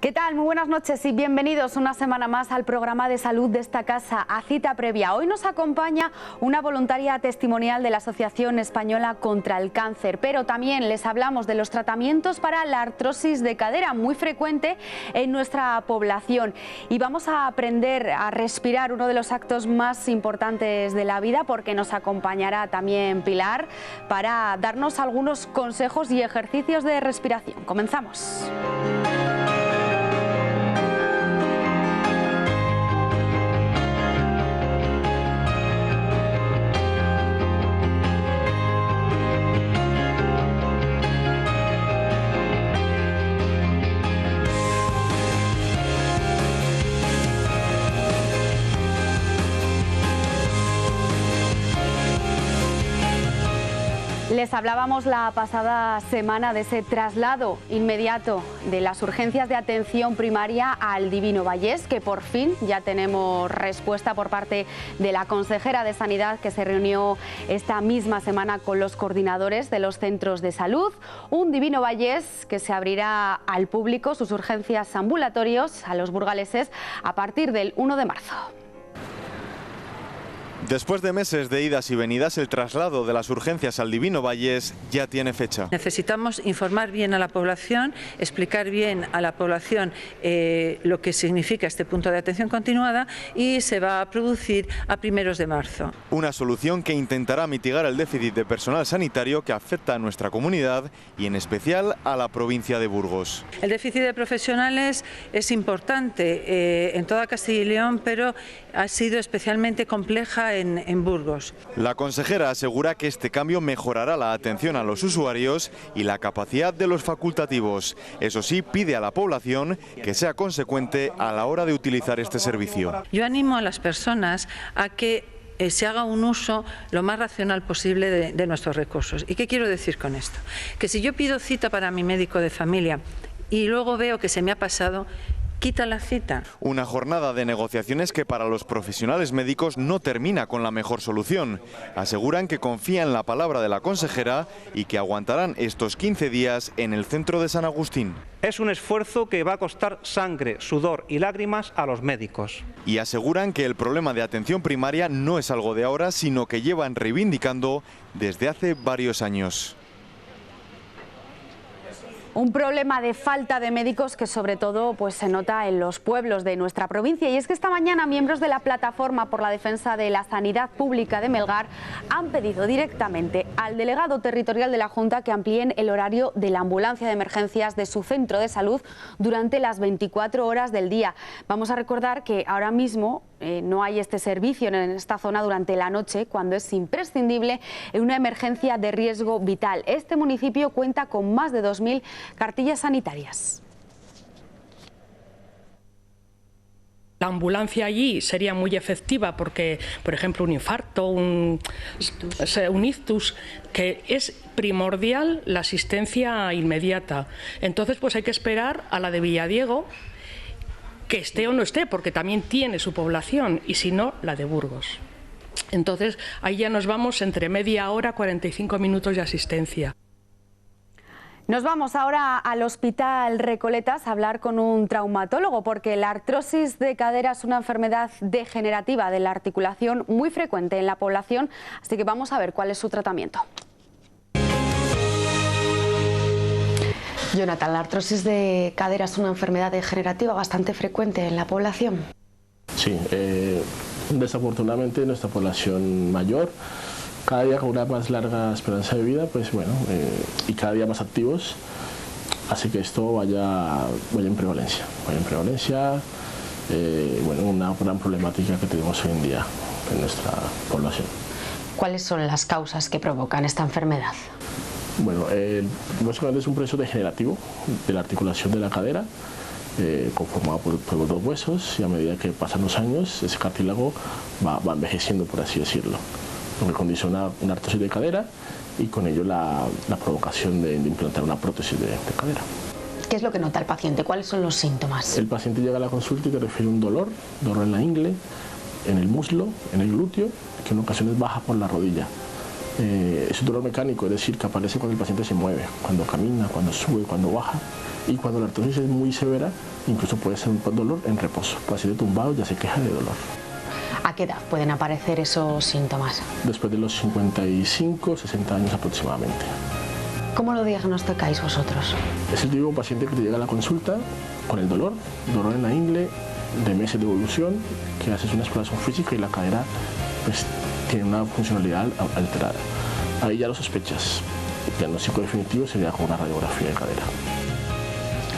¿Qué tal? Muy buenas noches y bienvenidos una semana más al programa de salud de esta casa, A Cita Previa. Hoy nos acompaña una voluntaria testimonial de la Asociación Española contra el Cáncer, pero también les hablamos de los tratamientos para la artrosis de cadera, muy frecuente en nuestra población. Y vamos a aprender a respirar, uno de los actos más importantes de la vida, porque nos acompañará también Pilar para darnos algunos consejos y ejercicios de respiración. Comenzamos. Les hablábamos la pasada semana de ese traslado inmediato de las urgencias de atención primaria al Divino Vallés, que por fin ya tenemos respuesta por parte de la consejera de Sanidad, que se reunió esta misma semana con los coordinadores de los centros de salud. Un Divino Vallés que se abrirá al público, sus urgencias ambulatorios a los burgaleses a partir del 1 de marzo. Después de meses de idas y venidas, el traslado de las urgencias al Divino Vallés ya tiene fecha. Necesitamos informar bien a la población, explicar bien a la población lo que significa este punto de atención continuada, y se va a producir a primeros de marzo. Una solución que intentará mitigar el déficit de personal sanitario que afecta a nuestra comunidad y en especial a la provincia de Burgos. El déficit de profesionales es importante en toda Castilla y León, pero ha sido especialmente compleja en Burgos. La consejera asegura que este cambio mejorará la atención a los usuarios y la capacidad de los facultativos. Eso sí, pide a la población que sea consecuente a la hora de utilizar este servicio. Yo animo a las personas a que se haga un uso lo más racional posible de nuestros recursos. ¿Y qué quiero decir con esto? Que si yo pido cita para mi médico de familia y luego veo que se me ha pasado, quita la cita. Una jornada de negociaciones que para los profesionales médicos no termina con la mejor solución. Aseguran que confían en la palabra de la consejera y que aguantarán estos 15 días en el centro de San Agustín. Es un esfuerzo que va a costar sangre, sudor y lágrimas a los médicos. Y aseguran que el problema de atención primaria no es algo de ahora, sino que llevan reivindicando desde hace varios años. Un problema de falta de médicos que sobre todo se nota en los pueblos de nuestra provincia. Y es que esta mañana miembros de la Plataforma por la Defensa de la Sanidad Pública de Melgar han pedido directamente al delegado territorial de la Junta que amplíen el horario de la ambulancia de emergencias de su centro de salud durante las 24 horas del día. Vamos a recordar que ahora mismo no hay este servicio en esta zona durante la noche, cuando es imprescindible en una emergencia de riesgo vital. Este municipio cuenta con más de 2.000 cartillas sanitarias. La ambulancia allí sería muy efectiva porque, por ejemplo, un infarto, un ictus, que es primordial la asistencia inmediata. Entonces, pues hay que esperar a la de Villadiego, que esté o no esté, porque también tiene su población, y si no, la de Burgos. Entonces, ahí ya nos vamos entre media hora, 45 minutos de asistencia. Nos vamos ahora al Hospital Recoletas a hablar con un traumatólogo, porque la artrosis de cadera es una enfermedad degenerativa de la articulación muy frecuente en la población, así que vamos a ver cuál es su tratamiento. Jonathan, la artrosis de cadera es una enfermedad degenerativa bastante frecuente en la población. Sí, desafortunadamente nuestra población mayor, cada día con una más larga esperanza de vida, pues bueno, y cada día más activos, hace que esto vaya en prevalencia. Bueno, una gran problemática que tenemos hoy en día en nuestra población. ¿Cuáles son las causas que provocan esta enfermedad? Bueno, básicamente es un proceso degenerativo de la articulación de la cadera, conformado por dos huesos, y a medida que pasan los años ese cartílago va envejeciendo, por así decirlo, lo que condiciona una artrosis de cadera y con ello la provocación de implantar una prótesis de cadera. ¿Qué es lo que nota el paciente? ¿Cuáles son los síntomas? El paciente llega a la consulta y te refiere un dolor en la ingle, en el muslo, en el glúteo, que en ocasiones baja por la rodilla. Es un dolor mecánico, es decir, que aparece cuando el paciente se mueve, cuando camina, cuando sube, cuando baja. Y cuando la artrosis es muy severa, incluso puede ser un dolor en reposo. El paciente tumbado ya se queja de dolor. ¿A qué edad pueden aparecer esos síntomas? Después de los 55, 60 años aproximadamente. ¿Cómo lo diagnosticáis vosotros? Es el típico paciente que te llega a la consulta con el dolor en la ingle, de meses de evolución, que haces una exploración física y la cadera pues, tiene una funcionalidad alterada. Ahí ya lo sospechas. El diagnóstico definitivo sería con una radiografía de cadera.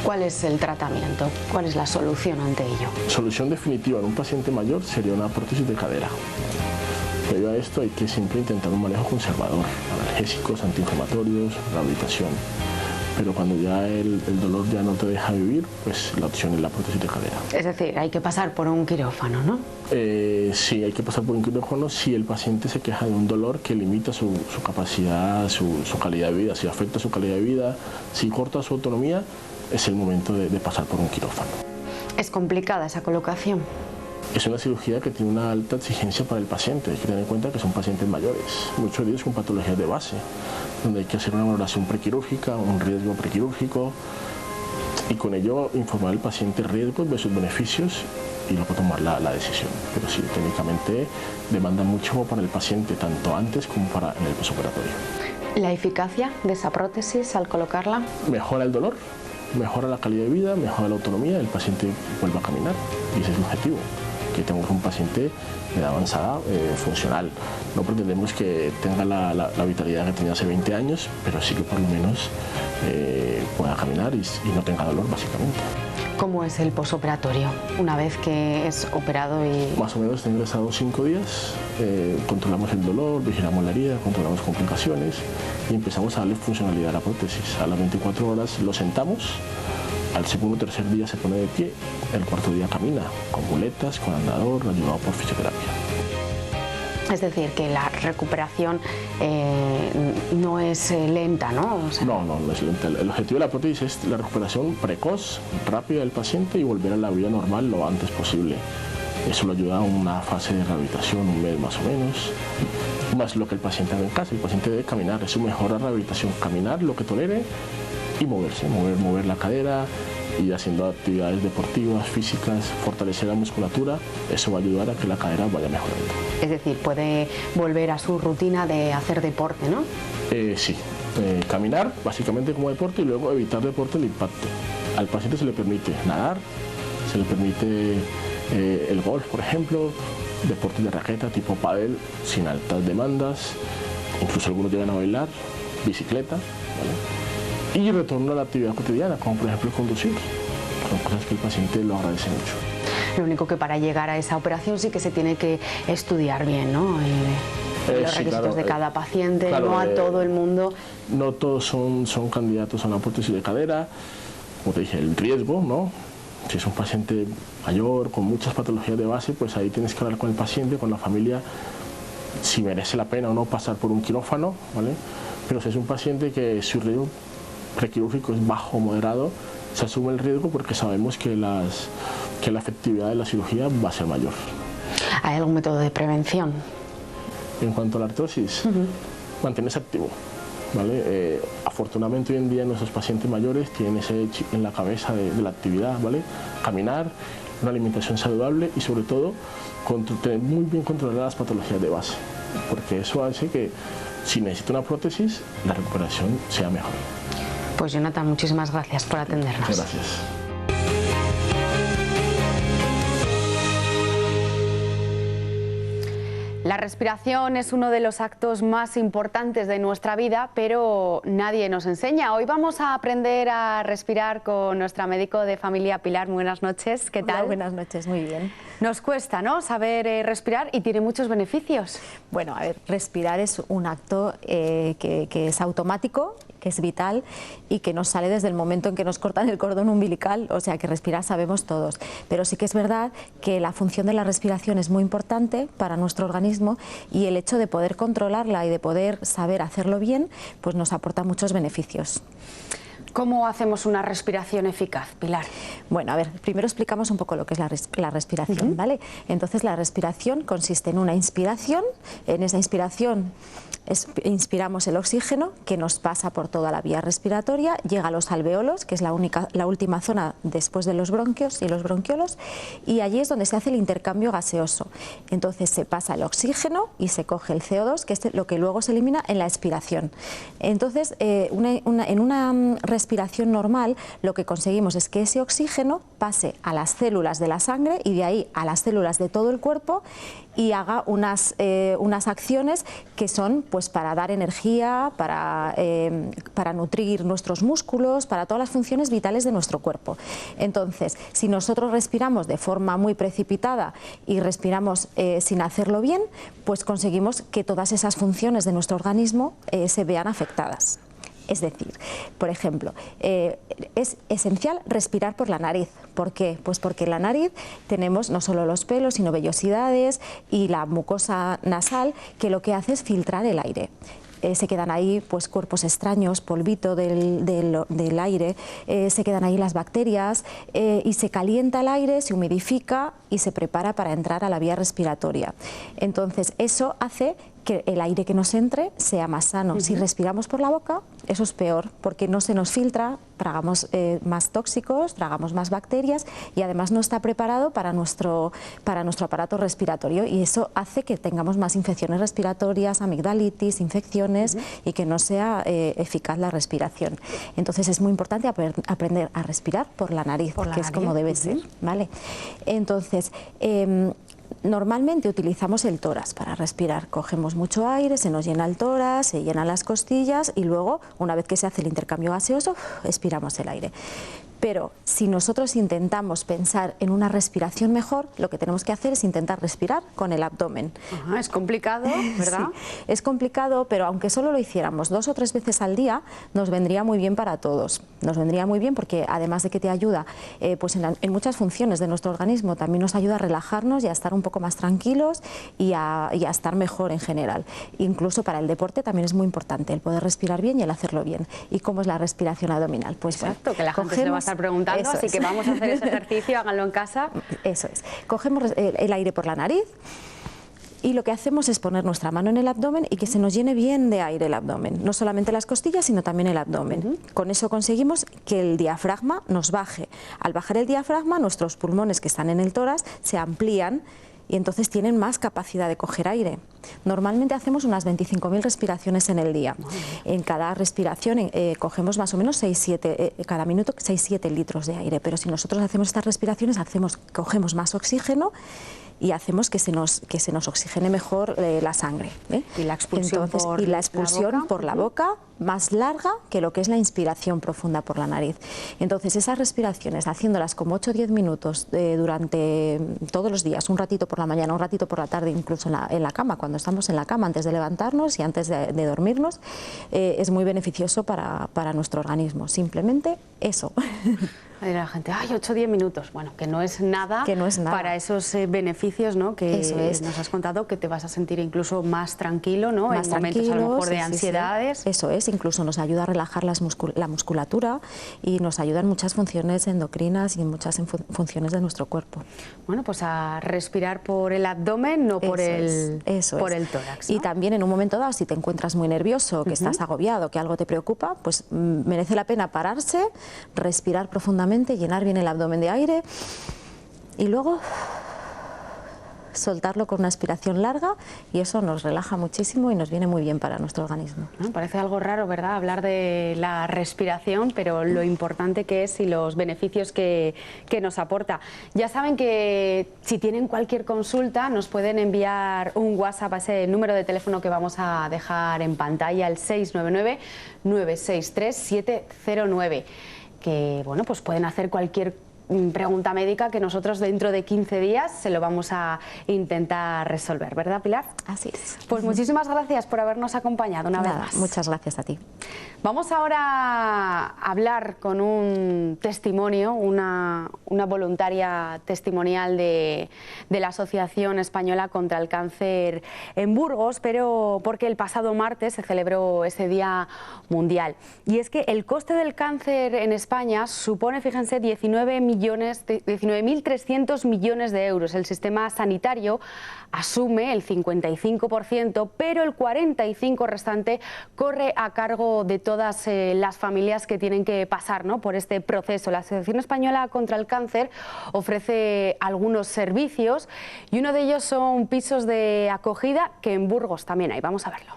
¿Cuál es el tratamiento? ¿Cuál es la solución ante ello? Solución definitiva en un paciente mayor sería una prótesis de cadera. Previo a esto hay que siempre intentar un manejo conservador, analgésicos, antiinflamatorios, rehabilitación. Pero cuando ya el dolor ya no te deja vivir, pues la opción es la prótesis de cadera. Es decir, hay que pasar por un quirófano, ¿no? Sí, hay que pasar por un quirófano si el paciente se queja de un dolor que limita su capacidad, su calidad de vida, si afecta su calidad de vida, si corta su autonomía, es el momento de pasar por un quirófano. ¿Es complicada esa colocación? Es una cirugía que tiene una alta exigencia para el paciente. Hay que tener en cuenta que son pacientes mayores, muchos de ellos con patologías de base, donde hay que hacer una valoración prequirúrgica, un riesgo prequirúrgico, y con ello informar al paciente riesgos versus beneficios y luego tomar la decisión. Pero sí, técnicamente demanda mucho para el paciente, tanto antes como en el posoperatorio. ¿La eficacia de esa prótesis al colocarla? Mejora el dolor, mejora la calidad de vida, mejora la autonomía, el paciente vuelve a caminar, y ese es el objetivo. Que tengamos un paciente de edad avanzada funcional. No pretendemos que tenga la vitalidad que tenía hace 20 años, pero sí que por lo menos pueda caminar y no tenga dolor, básicamente. ¿Cómo es el posoperatorio una vez que es operado? Más o menos está ingresado 5 días, controlamos el dolor, vigilamos la herida, controlamos complicaciones y empezamos a darle funcionalidad a la prótesis. A las 24 horas lo sentamos. Al segundo o tercer día se pone de pie, el cuarto día camina, con muletas, con andador, ayudado por fisioterapia. Es decir, que la recuperación no es lenta, ¿no? O sea... No es lenta. El objetivo de la prótesis es la recuperación precoz, rápida del paciente y volver a la vida normal lo antes posible. Eso lo ayuda a una fase de rehabilitación, un mes más o menos, más lo que el paciente haga en casa. El paciente debe caminar, es su mejor rehabilitación, caminar lo que tolere y moverse, mover la cadera y haciendo actividades deportivas, físicas, fortalecer la musculatura, eso va a ayudar a que la cadera vaya mejorando. Es decir, puede volver a su rutina de hacer deporte, ¿no? Sí, caminar básicamente como deporte y luego evitar deporte de impacto. Al paciente se le permite nadar, se le permite el golf, por ejemplo, deportes de raqueta tipo pádel sin altas demandas, incluso algunos llegan a bailar, bicicleta, ¿vale? Y retorno a la actividad cotidiana, como por ejemplo conducir. Son cosas que el paciente lo agradece mucho. Lo único que para llegar a esa operación sí que se tiene que estudiar bien, ¿no? Los requisitos de cada paciente, claro, no a todo el mundo. No todos son candidatos a una prótesis de cadera. Como te dije, el riesgo, ¿no? Si es un paciente mayor, con muchas patologías de base, pues ahí tienes que hablar con el paciente, con la familia, si merece la pena o no pasar por un quirófano, ¿vale? Pero si es un paciente que su riesgo prequirúrgico es bajo o moderado, se asume el riesgo porque sabemos que la efectividad de la cirugía va a ser mayor. ¿Hay algún método de prevención? En cuanto a la artrosis, mantenerse activo, ¿vale? Afortunadamente hoy en día nuestros pacientes mayores tienen ese chip en la cabeza de la actividad, ¿vale? Caminar, una alimentación saludable y sobre todo tener muy bien controladas las patologías de base, porque eso hace que si necesita una prótesis, la recuperación sea mejor. Pues Jonathan, muchísimas gracias por atendernos. Gracias. La respiración es uno de los actos más importantes de nuestra vida, pero nadie nos enseña. Hoy vamos a aprender a respirar con nuestra médico de familia, Pilar. Buenas noches, ¿qué tal? Hola, buenas noches, muy bien. Nos cuesta, ¿no?, saber respirar y tiene muchos beneficios. Bueno, a ver, respirar es un acto que es automático, que es vital y que nos sale desde el momento en que nos cortan el cordón umbilical, o sea que respirar sabemos todos, pero sí que es verdad que la función de la respiración es muy importante para nuestro organismo y el hecho de poder controlarla y de poder saber hacerlo bien, pues nos aporta muchos beneficios. ¿Cómo hacemos una respiración eficaz, Pilar? Bueno, a ver, primero explicamos un poco lo que es la respiración, ¿vale? Entonces, la respiración consiste en una inspiración. En esa inspiración inspiramos el oxígeno que nos pasa por toda la vía respiratoria, llega a los alveolos, que es la última zona después de los bronquios y los bronquiolos, y allí es donde se hace el intercambio gaseoso. Entonces se pasa el oxígeno y se coge el CO2, que es lo que luego se elimina en la expiración. Entonces, en una respiración normal, lo que conseguimos es que ese oxígeno pase a las células de la sangre y de ahí a las células de todo el cuerpo y haga unas acciones que son pues para dar energía, para nutrir nuestros músculos, para todas las funciones vitales de nuestro cuerpo. Entonces, si nosotros respiramos de forma muy precipitada y respiramos sin hacerlo bien, pues conseguimos que todas esas funciones de nuestro organismo se vean afectadas. Es decir, por ejemplo, es esencial respirar por la nariz. ¿Por qué? Pues porque en la nariz tenemos no solo los pelos, sino vellosidades y la mucosa nasal, que lo que hace es filtrar el aire. Se quedan ahí pues cuerpos extraños, polvito del aire, se quedan ahí las bacterias y se calienta el aire, se humidifica y se prepara para entrar a la vía respiratoria. Entonces eso hace que el aire que nos entre sea más sano. Si respiramos por la boca, eso es peor, porque no se nos filtra, tragamos más tóxicos, tragamos más bacterias y además no está preparado para nuestro aparato respiratorio, y eso hace que tengamos más infecciones respiratorias, amigdalitis, infecciones y que no sea eficaz la respiración. Entonces es muy importante aprender a respirar por la nariz, que es como debe ser, ¿vale? Entonces, normalmente utilizamos el tórax para respirar. Cogemos mucho aire, se nos llena el tórax, se llenan las costillas y luego, una vez que se hace el intercambio gaseoso, expiramos el aire. Pero si nosotros intentamos pensar en una respiración mejor, lo que tenemos que hacer es intentar respirar con el abdomen. Es complicado, ¿verdad? Sí, es complicado, pero aunque solo lo hiciéramos 2 o 3 veces al día, nos vendría muy bien para todos. Nos vendría muy bien porque además de que te ayuda pues en muchas funciones de nuestro organismo, también nos ayuda a relajarnos y a estar un poco más tranquilos y a estar mejor en general. Incluso para el deporte también es muy importante el poder respirar bien y el hacerlo bien. ¿Y cómo es la respiración abdominal? Pues exacto, bueno, que la gente se lo va a estar preguntando, así que vamos a hacer ese ejercicio, háganlo en casa. Eso es. Cogemos el aire por la nariz y lo que hacemos es poner nuestra mano en el abdomen y que se nos llene bien de aire el abdomen. No solamente las costillas, sino también el abdomen. Con eso conseguimos que el diafragma nos baje. Al bajar el diafragma, nuestros pulmones que están en el tórax se amplían y entonces tienen más capacidad de coger aire. Normalmente hacemos unas 25.000 respiraciones en el día. En cada respiración cogemos más o menos 6-7, cada minuto 6-7 litros de aire, pero si nosotros hacemos estas respiraciones, cogemos más oxígeno y hacemos que se nos oxigene mejor la sangre. Y la expulsión por la boca más larga que lo que es la inspiración profunda por la nariz. Entonces esas respiraciones, haciéndolas como 8 o 10 minutos durante todos los días, un ratito por la mañana, un ratito por la tarde, incluso en la cama, cuando estamos en la cama antes de levantarnos y antes de dormirnos, es muy beneficioso para nuestro organismo. Simplemente eso. La gente, ay, 8 o 10 minutos. Bueno, que no es nada, para esos beneficios, ¿no? Que nos has contado, que te vas a sentir incluso más tranquilo, ¿no? En momentos a lo mejor de ansiedades. Sí. Eso es, incluso nos ayuda a relajar la musculatura y nos ayuda en muchas funciones endocrinas y en muchas funciones de nuestro cuerpo. Bueno, pues a respirar por el abdomen, no por el tórax, ¿no? Y también en un momento dado, si te encuentras muy nervioso, que estás agobiado, que algo te preocupa, pues merece la pena pararse, respirar profundamente, llenar bien el abdomen de aire y luego soltarlo con una expiración larga, y eso nos relaja muchísimo y nos viene muy bien para nuestro organismo. Parece algo raro, ¿verdad?, hablar de la respiración, pero lo importante que es y los beneficios que nos aporta. Ya saben que si tienen cualquier consulta nos pueden enviar un WhatsApp a ese número de teléfono que vamos a dejar en pantalla, el 699-963-709. Que bueno, pues pueden hacer cualquier pregunta médica que nosotros dentro de 15 días se lo vamos a intentar resolver, ¿verdad, Pilar? Así es. Pues muchísimas gracias por habernos acompañado una vez más. Muchas gracias a ti. Vamos ahora a hablar con un testimonio, una una voluntaria testimonial de la Asociación Española contra el Cáncer en Burgos, pero porque el pasado martes se celebró ese Día Mundial. Y es que el coste del cáncer en España supone, fíjense, 19.300 millones de euros. El sistema sanitario asume el 55%, pero el 45% restante corre a cargo de todas las familias que tienen que pasar, ¿no?, por este proceso. La Asociación Española contra el Cáncer ofrece algunos servicios y uno de ellos son pisos de acogida, que en Burgos también hay. Vamos a verlo.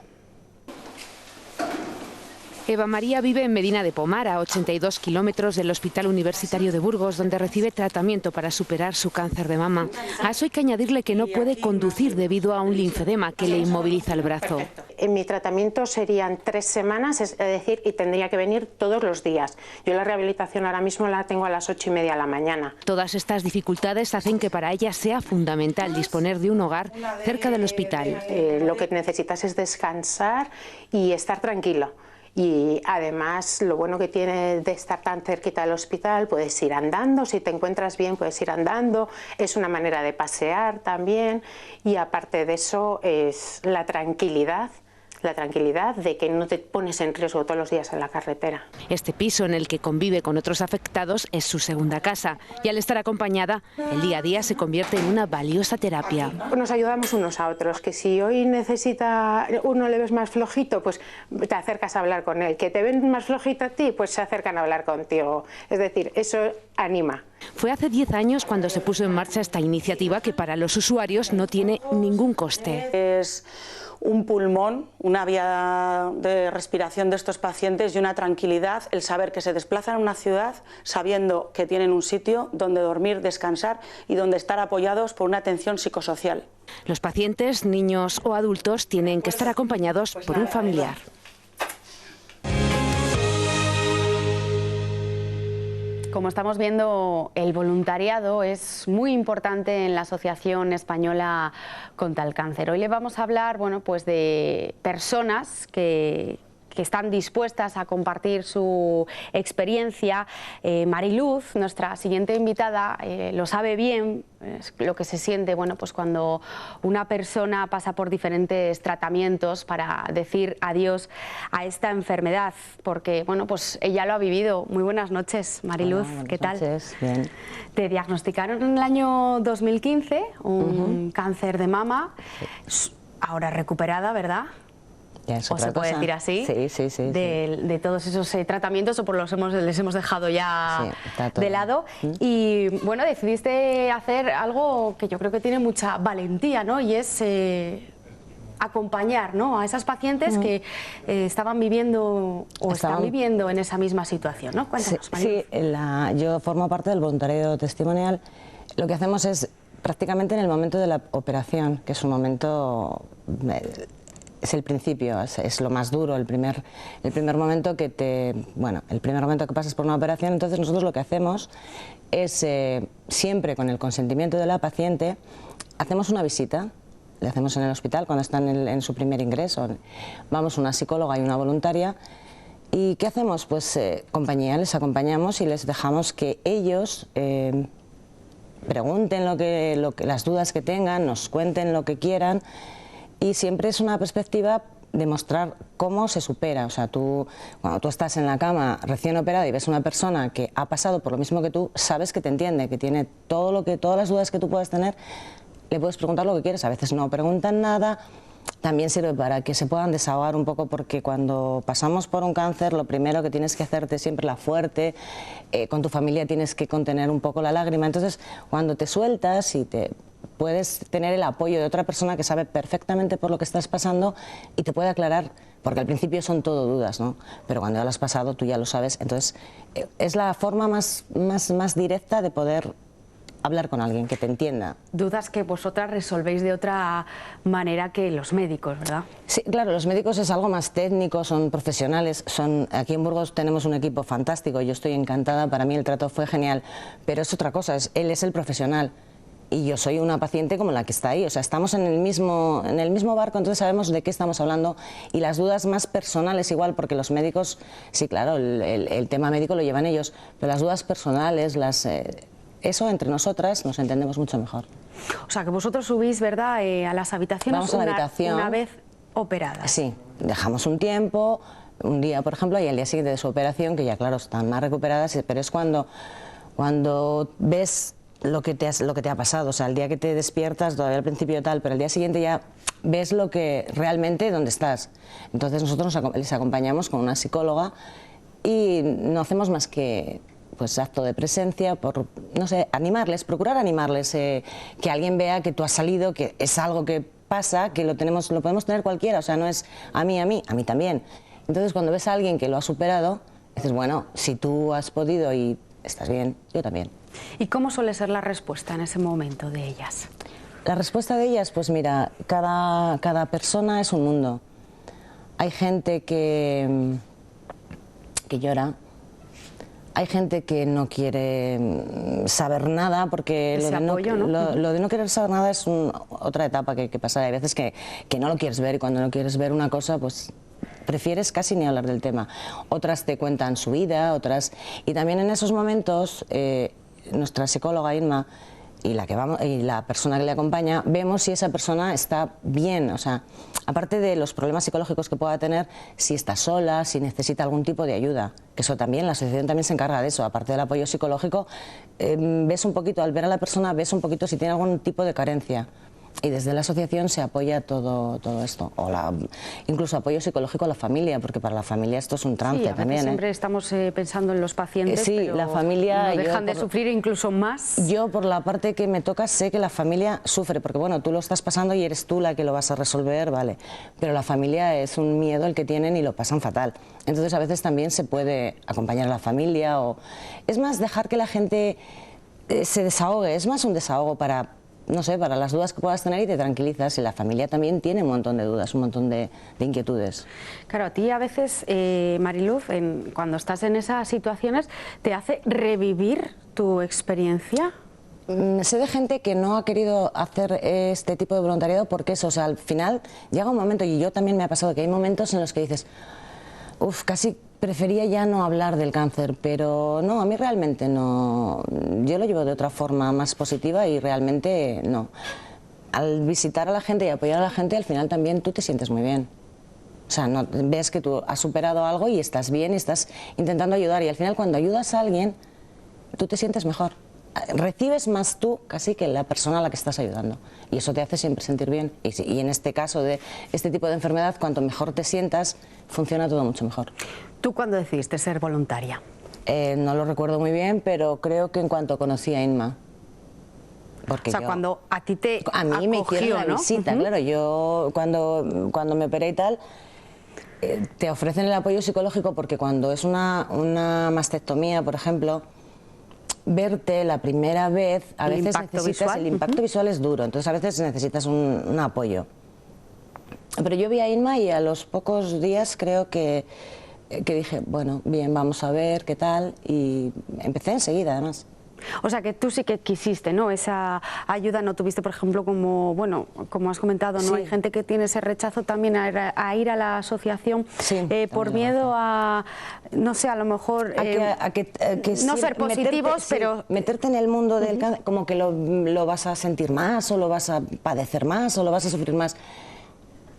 Eva María vive en Medina de Pomar, a 82 kilómetros del Hospital Universitario de Burgos, donde recibe tratamiento para superar su cáncer de mama. A eso hay que añadirle que no puede conducir debido a un linfedema que le inmoviliza el brazo. En mi tratamiento serían 3 semanas, es decir, y tendría que venir todos los días. Yo la rehabilitación ahora mismo la tengo a las 8:30 de la mañana. Todas estas dificultades hacen que para ella sea fundamental disponer de un hogar cerca del hospital. Lo que necesitas es descansar y estar tranquilo. Y además lo bueno que tiene de estar tan cerquita del hospital, puedes ir andando, si te encuentras bien puedes ir andando, es una manera de pasear también, y aparte de eso es la tranquilidad de que no te pones en riesgo todos los días en la carretera. Este piso, en el que convive con otros afectados, es su segunda casa, y al estar acompañada, el día a día se convierte en una valiosa terapia. Nos ayudamos unos a otros, que si hoy necesita, uno le ves más flojito, pues te acercas a hablar con él, que te ven más flojito a ti, pues se acercan a hablar contigo. Es decir, eso anima. Fue hace 10 años cuando se puso en marcha esta iniciativa, que para los usuarios no tiene ningún coste. Es un pulmón, una vía de respiración de estos pacientes y una tranquilidad, el saber que se desplazan a una ciudad sabiendo que tienen un sitio donde dormir, descansar y donde estar apoyados por una atención psicosocial. Los pacientes, niños o adultos, tienen que estar acompañados por un familiar. Como estamos viendo, el voluntariado es muy importante en la Asociación Española contra el Cáncer. Hoy le vamos a hablar, bueno, pues de personas que están dispuestas a compartir su experiencia. Mariluz, nuestra siguiente invitada, lo sabe bien, lo que se siente, bueno, pues cuando una persona pasa por diferentes tratamientos para decir adiós a esta enfermedad, porque, bueno, pues ella lo ha vivido. Muy buenas noches, Mariluz. Hola, ¿qué tal? Noches. Bien. Te diagnosticaron en el año 2015 un cáncer de mama, ahora recuperada, ¿verdad? ¿O se puede decir así? Sí. De todos esos tratamientos, o por los les hemos dejado ya de lado. Y bueno, decidiste hacer algo que yo creo que tiene mucha valentía, ¿no? Y es acompañar, ¿no?, a esas pacientes que estaban viviendo o están viviendo en esa misma situación, ¿no? Cuéntanos, María. Sí, yo formo parte del voluntariado testimonial. Lo que hacemos es prácticamente en el momento de la operación, que es un momento... Es el principio, es lo más duro, el primer momento que el primer momento que pasas por una operación. Entonces nosotros lo que hacemos es, siempre con el consentimiento de la paciente, hacemos una visita, le hacemos en el hospital cuando están en su primer ingreso. Vamos una psicóloga y una voluntaria. ¿Y qué hacemos? Pues compañía, les acompañamos y les dejamos que ellos pregunten las dudas que tengan, nos cuenten lo que quieran. Y siempre es una perspectiva de mostrar cómo se supera. O sea, cuando tú estás en la cama recién operado y ves una persona que ha pasado por lo mismo que tú, sabes que te entiende, que tiene todas las dudas que tú puedas tener, le puedes preguntar lo que quieres. A veces no preguntan nada. También sirve para que se puedan desahogar un poco, porque cuando pasamos por un cáncer, lo primero que tienes que hacerte siempre la fuerte, con tu familia tienes que contener un poco la lágrima. Entonces, cuando te sueltas y puedes tener el apoyo de otra persona que sabe perfectamente por lo que estás pasando y te puede aclarar, porque al principio son todo dudas, ¿no? Pero cuando ya lo has pasado, tú ya lo sabes. Entonces, es la forma más directa de poder hablar con alguien que te entienda. Dudas que vosotras resolvéis de otra manera que los médicos, ¿verdad? Sí, claro, los médicos es algo más técnico, son profesionales, aquí en Burgos tenemos un equipo fantástico, yo estoy encantada, para mí el trato fue genial, pero es otra cosa, él es el profesional. Y yo soy una paciente como la que está ahí, o sea, estamos en el mismo barco, entonces sabemos de qué estamos hablando, y las dudas más personales igual, porque los médicos, sí, claro, el tema médico lo llevan ellos, pero las dudas personales, eso entre nosotras nos entendemos mucho mejor. O sea, que vosotros subís, ¿verdad?, a las habitaciones. Vamos a la habitación una vez operadas. Sí, dejamos un tiempo, un día, por ejemplo, y al día siguiente de su operación, que ya, claro, están más recuperadas, pero es cuando ves lo que te ha pasado. O sea, el día que te despiertas, todavía al principio tal, pero al día siguiente ya ves lo que realmente dónde estás. Entonces nosotros les acompañamos con una psicóloga y no hacemos más que pues acto de presencia, por, no sé, animarles, procurar animarles, que alguien vea que tú has salido, que es algo que pasa, que lo podemos tener cualquiera, o sea, no es a mí también. Entonces cuando ves a alguien que lo ha superado, dices, bueno, si tú has podido y estás bien, yo también. ¿Y cómo suele ser la respuesta en ese momento de ellas? La respuesta de ellas, pues mira, cada persona es un mundo. Hay gente que llora, hay gente que no quiere saber nada, porque lo de no querer saber nada es otra etapa que pasa. Hay veces que no lo quieres ver, y cuando no quieres ver una cosa, pues prefieres casi ni hablar del tema. Otras te cuentan su vida, otras... Y también en esos momentos, nuestra psicóloga Inma y la persona que le acompaña, vemos si esa persona está bien, o sea, aparte de los problemas psicológicos que pueda tener, si está sola, si necesita algún tipo de ayuda, que eso también, la asociación también se encarga de eso, aparte del apoyo psicológico, ves un poquito, al ver a la persona, ves un poquito si tiene algún tipo de carencia. Y desde la asociación se apoya todo esto, o incluso apoyo psicológico a la familia, porque para la familia esto es un trance también. Siempre estamos pensando en los pacientes, sí, pero la familia no dejan de sufrir incluso más. Yo, por la parte que me toca, sé que la familia sufre, porque bueno, tú lo estás pasando y eres tú la que lo vas a resolver, vale, pero la familia es un miedo el que tienen y lo pasan fatal. Entonces a veces también se puede acompañar a la familia, o es más dejar que la gente se desahogue, es más un desahogo para... no sé, para las dudas que puedas tener, y te tranquilizas, y la familia también tiene un montón de dudas, un montón de inquietudes. Claro, a ti a veces, Mariluz, cuando estás en esas situaciones, ¿te hace revivir tu experiencia? Sé de gente que no ha querido hacer este tipo de voluntariado porque eso, o sea, al final llega un momento, y yo también me ha pasado, que hay momentos en los que dices, uff, casi prefería ya no hablar del cáncer, pero no, a mí realmente no. Yo lo llevo de otra forma más positiva y realmente no. Al visitar a la gente y apoyar a la gente, al final también tú te sientes muy bien. O sea, no, ves que tú has superado algo y estás bien y estás intentando ayudar, y al final cuando ayudas a alguien, tú te sientes mejor. Recibes más tú casi que la persona a la que estás ayudando, y eso te hace siempre sentir bien, y en este caso de este tipo de enfermedad, cuanto mejor te sientas, funciona todo mucho mejor. ¿Tú cuándo decidiste ser voluntaria? No lo recuerdo muy bien, pero creo que en cuanto conocí a Inma. Porque o sea, cuando a ti te a mí me hicieron la visita, claro, yo cuando me operé y tal, te ofrecen el apoyo psicológico, porque cuando es una mastectomía, por ejemplo, verte la primera vez, a veces necesitas, el impacto visual es duro, entonces a veces necesitas un apoyo. Pero yo vi a Inma y a los pocos días creo que dije, bueno, bien, vamos a ver qué tal, y empecé enseguida además. O sea, que tú sí que quisiste, ¿no? Esa ayuda, no tuviste, por ejemplo, como has comentado, ¿no? Sí. Hay gente que tiene ese rechazo también a ir a la asociación, sí, por miedo a, no sé, a lo mejor no ser positivos, pero meterte en el mundo del cáncer, como que lo vas a sentir más, o lo vas a padecer más, o lo vas a sufrir más.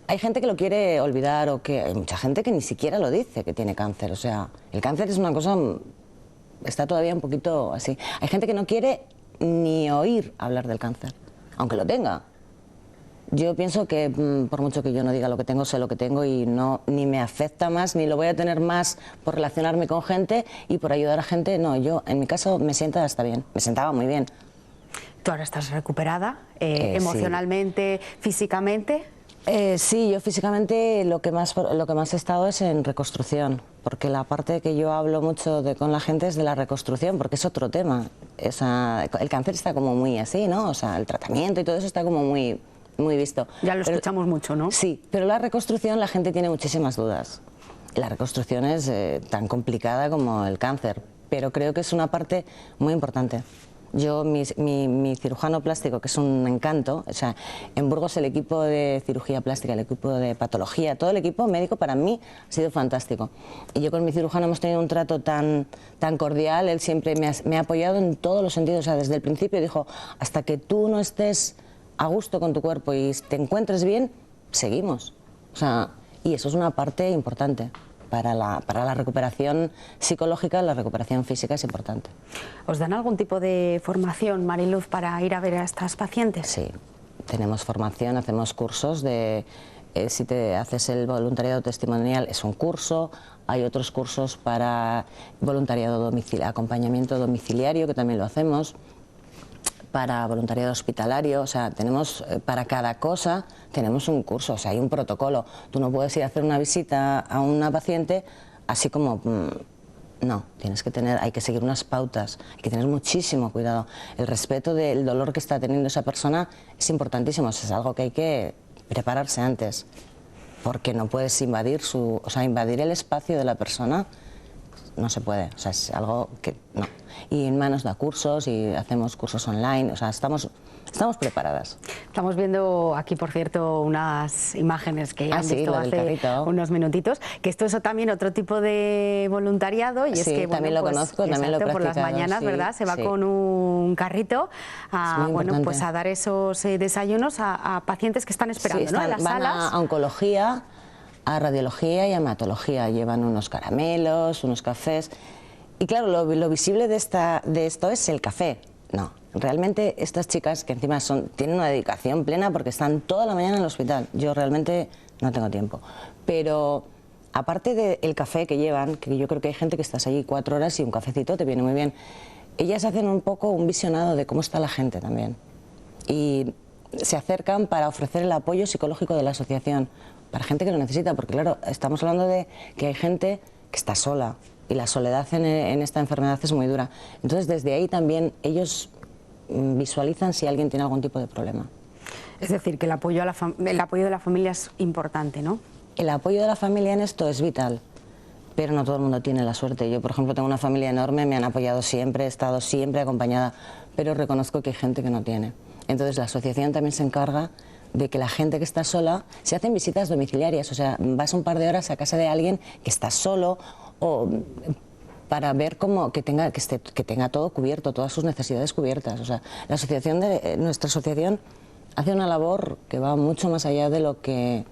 Hay gente que lo quiere olvidar, o que hay mucha gente que ni siquiera lo dice que tiene cáncer. O sea, el cáncer es una cosa, está todavía un poquito así. Hay gente que no quiere ni oír hablar del cáncer, aunque lo tenga. Yo pienso que por mucho que yo no diga lo que tengo, sé lo que tengo, y no, ni me afecta más, ni lo voy a tener más por relacionarme con gente y por ayudar a gente. No, yo en mi caso me sienta hasta bien, me sentaba muy bien. ¿Tú ahora estás recuperada emocionalmente, sí, físicamente? Sí, yo físicamente lo que más he estado es en reconstrucción, porque la parte que yo hablo mucho con la gente es de la reconstrucción, porque es otro tema. El cáncer está como muy así, ¿no? O sea, el tratamiento y todo eso está como muy visto. Ya lo escuchamos mucho, ¿no? Sí, pero la reconstrucción, la gente tiene muchísimas dudas. La reconstrucción es tan complicada como el cáncer, pero creo que es una parte muy importante. Yo, mi cirujano plástico, que es un encanto, o sea, en Burgos el equipo de cirugía plástica, el equipo de patología, todo el equipo médico para mí ha sido fantástico. Y yo con mi cirujano hemos tenido un trato tan cordial, él siempre me ha apoyado en todos los sentidos, o sea, desde el principio dijo, hasta que tú no estés a gusto con tu cuerpo y te encuentres bien, seguimos. O sea, y eso es una parte importante. Para la recuperación psicológica, la recuperación física es importante. ¿Os dan algún tipo de formación, Mariluz, para ir a ver a estas pacientes? Sí, tenemos formación, hacemos cursos de... si te haces el voluntariado testimonial es un curso, hay otros cursos para voluntariado acompañamiento domiciliario, que también lo hacemos, para voluntariado hospitalario, o sea, tenemos para cada cosa tenemos un curso, o sea, hay un protocolo. Tú no puedes ir a hacer una visita a una paciente así como... No, hay que seguir unas pautas, hay que tener muchísimo cuidado. El respeto del dolor que está teniendo esa persona es importantísimo, es algo que hay que prepararse antes, porque no puedes invadir invadir el espacio de la persona, no se puede, o sea, es algo que no. Y en manos da cursos y hacemos cursos online, o sea, estamos preparadas. Estamos viendo aquí, por cierto, unas imágenes que han visto hace unos minutitos, que esto es también otro tipo de voluntariado, y es que, bueno, también lo pues, conozco, también lo he practicado, por las mañanas, ¿verdad? Se va con un carrito a, bueno, pues a dar esos desayunos a pacientes que están esperando, ¿no? En las salas. A oncología, a radiología y a hematología, llevan unos caramelos, unos cafés, y claro, lo visible de esto es el café. No, realmente estas chicas que encima tienen una dedicación plena porque están toda la mañana en el hospital. Yo realmente no tengo tiempo. Pero aparte del café que llevan, que yo creo que hay gente que estás allí 4 horas y un cafecito te viene muy bien, ellas hacen un poco un visionado de cómo está la gente también. Y se acercan para ofrecer el apoyo psicológico de la asociación para gente que lo necesita, porque claro, estamos hablando de que hay gente que está sola. Y la soledad en esta enfermedad es muy dura. Entonces, desde ahí también ellos visualizan si alguien tiene algún tipo de problema. Es decir, que el apoyo de la familia es importante, ¿no? El apoyo de la familia en esto es vital, pero no todo el mundo tiene la suerte. Yo, por ejemplo, tengo una familia enorme, me han apoyado siempre, he estado siempre acompañada, pero reconozco que hay gente que no tiene. Entonces, la asociación también se encarga de que la gente que está sola, se hacen visitas domiciliarias, o sea, vas un par de horas a casa de alguien que está solo, o para ver que tenga todo cubierto, todas sus necesidades cubiertas. O sea, nuestra asociación hace una labor que va mucho más allá de lo que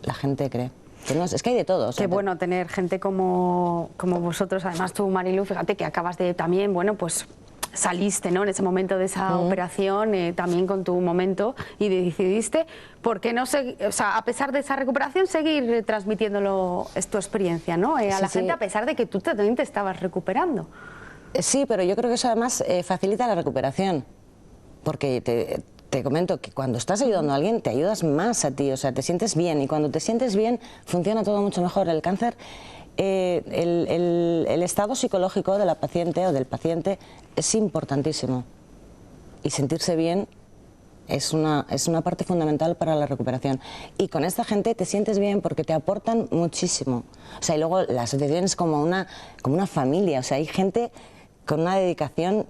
la gente cree. Es que hay de todo. O sea, qué bueno tener gente como vosotros. Además tú, Marilu, fíjate que acabas de también, bueno, pues saliste, ¿no?, en ese momento de esa operación, también con tu momento, y decidiste, ¿por qué no o sea, a pesar de esa recuperación, seguir transmitiéndolo, tu experiencia, ¿no?, a la gente, a pesar de que tú también te estabas recuperando? Sí, pero yo creo que eso además facilita la recuperación, porque te comento que cuando estás ayudando a alguien te ayudas más a ti, o sea, te sientes bien, y cuando te sientes bien funciona todo mucho mejor. El cáncer, el estado psicológico de la paciente o del paciente es importantísimo, y sentirse bien es una parte fundamental para la recuperación. Y con esta gente te sientes bien porque te aportan muchísimo. O sea, y luego la asociación es como una familia, o sea, hay gente con una dedicación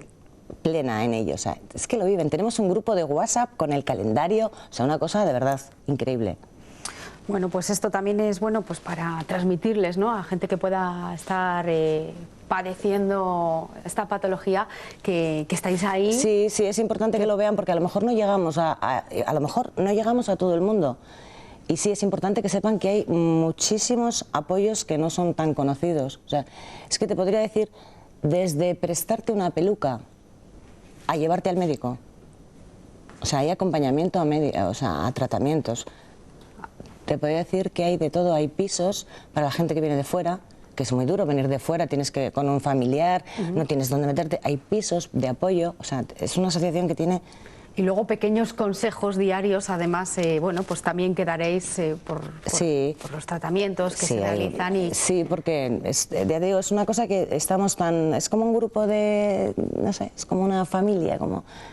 plena en ello, o sea, es que lo viven. Tenemos un grupo de WhatsApp con el calendario, o sea, una cosa de verdad increíble. Bueno, pues esto también es bueno, pues para transmitirles, ¿no?, a gente que pueda estar padeciendo esta patología, que estáis ahí. Sí, es importante que lo vean, porque a lo mejor no llegamos a todo el mundo. Y sí, es importante que sepan que hay muchísimos apoyos que no son tan conocidos. O sea, es que te podría decir, desde prestarte una peluca a llevarte al médico. O sea, hay acompañamiento a tratamientos. Te podría decir que hay de todo, hay pisos para la gente que viene de fuera, que es muy duro venir de fuera, tienes que con un familiar, no tienes dónde meterte, hay pisos de apoyo, o sea, es una asociación que tiene... Y luego pequeños consejos diarios, además, bueno, pues también quedaréis por los tratamientos que se realizan. Sí, porque ya digo, es una cosa que estamos es como un grupo de, no sé, es como una familia,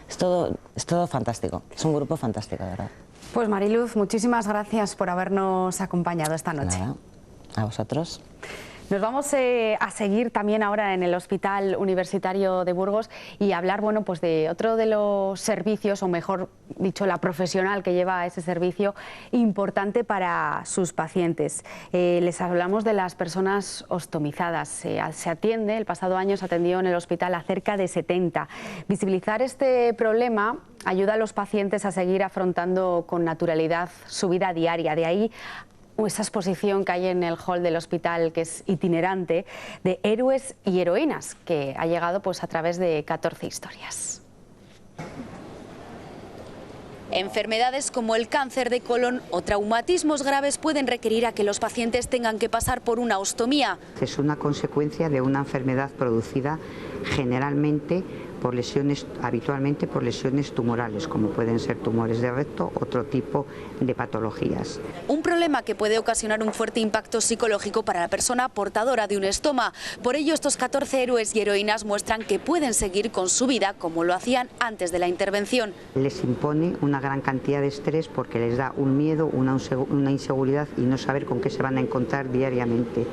es todo fantástico, es un grupo fantástico, de verdad. Pues Mariluz, muchísimas gracias por habernos acompañado esta noche. Nada, a vosotros. Nos vamos a seguir también ahora en el Hospital Universitario de Burgos y hablar, bueno, pues de otro de los servicios, o mejor dicho, la profesional que lleva ese servicio importante para sus pacientes. Les hablamos de las personas ostomizadas. Se atiende, el pasado año se atendió en el hospital a cerca de 70. Visibilizar este problema ayuda a los pacientes a seguir afrontando con naturalidad su vida diaria. De ahí esa exposición que hay en el hall del hospital, que es itinerante, de héroes y heroínas, que ha llegado pues a través de 14 historias. Enfermedades como el cáncer de colon o traumatismos graves pueden requerir a que los pacientes tengan que pasar por una ostomía. Es una consecuencia de una enfermedad producida generalmente por lesiones, habitualmente por lesiones tumorales, como pueden ser tumores de recto, otro tipo de patologías. Un problema que puede ocasionar un fuerte impacto psicológico para la persona portadora de un estoma. Por ello, estos 14 héroes y heroínas muestran que pueden seguir con su vida como lo hacían antes de la intervención. Les impone una gran cantidad de estrés porque les da un miedo, una inseguridad y no saber con qué se van a encontrar diariamente.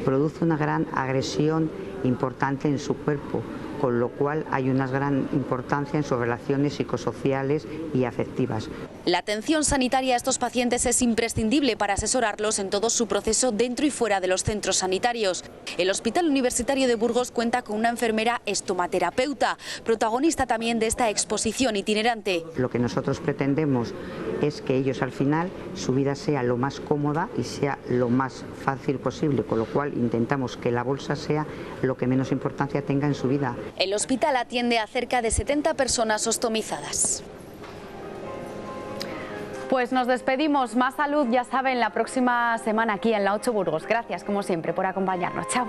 Produce una gran agresión importante en su cuerpo, con lo cual hay una gran importancia en sus relaciones psicosociales y afectivas. La atención sanitaria a estos pacientes es imprescindible para asesorarlos en todo su proceso dentro y fuera de los centros sanitarios. El Hospital Universitario de Burgos cuenta con una enfermera estomaterapeuta, protagonista también de esta exposición itinerante. Lo que nosotros pretendemos es que ellos al final su vida sea lo más cómoda y sea lo más fácil posible, con lo cual intentamos que la bolsa sea lo que menos importancia tenga en su vida. El hospital atiende a cerca de 70 personas ostomizadas. Pues nos despedimos. Más salud, ya saben, la próxima semana aquí en La 8 Burgos. Gracias, como siempre, por acompañarnos. Chao.